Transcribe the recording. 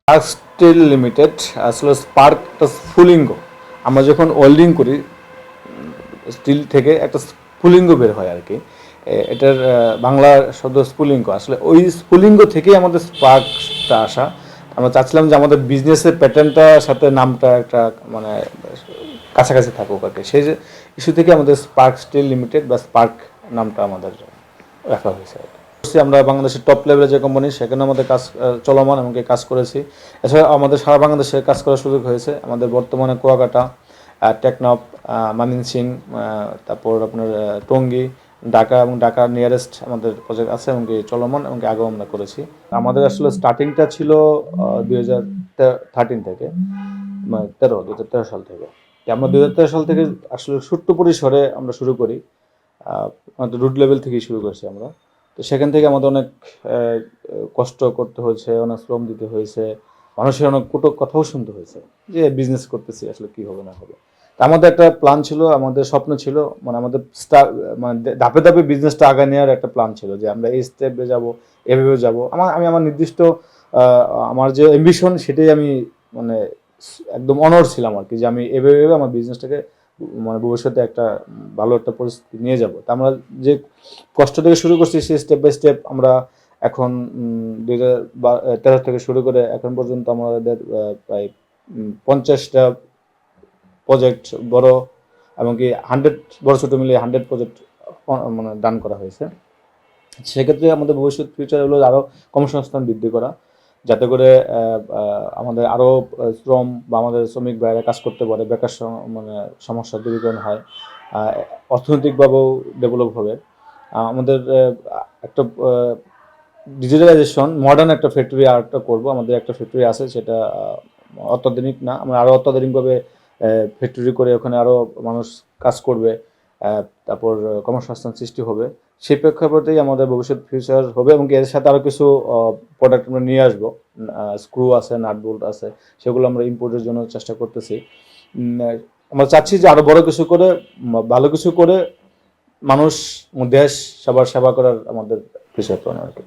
Spark still limited আসলে spark একটা স্ফুলিঙ্গ। আমরা যখন ওয়েল্ডিং করি স্টিল থেকে একটা স্ফুলিঙ্গ বের হয় আর কি। এটার বাংলা শব্দ স্ফুলিঙ্গ। আসলে ওই স্ফুলিঙ্গ থেকেই আমাদের স্পার্কটা আসা। আমরা চাচ্ছিলাম যে আমাদের বিজনেসের প্যাটার্নটার সাথে নামটা একটা মানে কাছাকাছি থাকুক আর কি। সেই ইস্যু থেকে আমাদের স্পার্ক স্টিল লিমিটেড বা স্পার্ক নামটা আমাদের রাখা হয়েছে আর কি। আমরা বাংলাদেশের টপ লেভেলের যে কোম্পানি সেখানে আমাদের কাজ চলমান, এমনকি কাজ করেছি। এছাড়া আমাদের সারা বাংলাদেশে কাজ করার সুযোগ হয়েছে। আমাদের বর্তমানে কুয়াকাটা, টেকনাফ, ময়মনসিং, তারপর আপনার টঙ্গী, ঢাকা এবং ঢাকার নিয়ারেস্ট আমাদের প্রজেক্ট আছে এমনকি চলমান, এমনকি আগেও আমরা করেছি। আমাদের আসলে স্টার্টিংটা ছিল 2013 থেকে, 2013 সাল থেকে। আমরা 2013 সাল থেকে আসলে ছোট্ট পরিসরে আমরা শুরু করি। আমাদের রুট লেভেল থেকেই শুরু করছি আমরা। তো সেখান থেকে আমাদের অনেক কষ্ট করতে হয়েছে, অনেক শ্রম দিতে হয়েছে, মানুষের অনেক কটু কথাও শুনতে হয়েছে যে বিজনেস করতেছি আসলে কি হবে না হবে। তা আমাদের একটা প্ল্যান ছিল, আমাদের স্বপ্ন ছিল, মানে আমাদের মানে ধাপে ধাপে বিজনেসটা আগায় নেওয়ার একটা প্ল্যান ছিল যে আমরা এই স্টেপে যাব, এভাবে যাব। আমি আমার নির্দিষ্ট আমার যে অ্যাম্বিশন সেটাই আমি মানে একদম অনড় ছিলাম আর কি, যে আমি এভাবে আমার বিজনেসটাকে মানে ভবিষ্যতে একটা ভালো একটা পরিস্থিতি নিয়ে যাব। তা আমরা যে কষ্ট থেকে শুরু করছি সেই স্টেপ বাই স্টেপ আমরা এখন 2013 থেকে শুরু করে এখন পর্যন্ত আমাদের প্রায় 50টা প্রজেক্ট বড়, এমনকি 100 বড় ছোটো মিলিয়ে 100 প্রজেক্ট মানে ডান করা হয়েছে। সেক্ষেত্রে আমাদের ভবিষ্যৎ ফিউচার হলো আরও কর্মসংস্থান বৃদ্ধি করা, যাতে করে আমাদের আরও শ্রম বা আমাদের শ্রমিক ভাইয়েরা কাজ করতে পারে, বেকার মানে সমস্যা দূরীকরণ হয়, অর্থনৈতিকভাবেও ডেভেলপ হবে। আমাদের একটা ডিজিটালাইজেশন মডার্ন একটা ফ্যাক্টরি আরেকটা করবো। আমাদের একটা ফ্যাক্টরি আছে, সেটা অত্যাধুনিক না, আমরা আরও অত্যাধুনিকভাবে ফ্যাক্টরি করে ওখানে আরও মানুষ কাজ করবে, তারপর কর্মসংস্থান সৃষ্টি হবে। সেই প্রেক্ষাপটেই আমাদের ভবিষ্যৎ ফিউচার হবে এবং এর সাথে আরও কিছু প্রোডাক্ট আমরা নিয়ে আসবো। স্ক্রু আছে, নাট বোল্ট আছে, সেগুলো আমরা ইম্পোর্টের জন্য চেষ্টা করতেছি। আমরা চাচ্ছি যে আরও বড় কিছু করে, ভালো কিছু করে মানুষ দেশ সবার সেবা করার আমাদের ফিউচার প্ল্যান আর কি।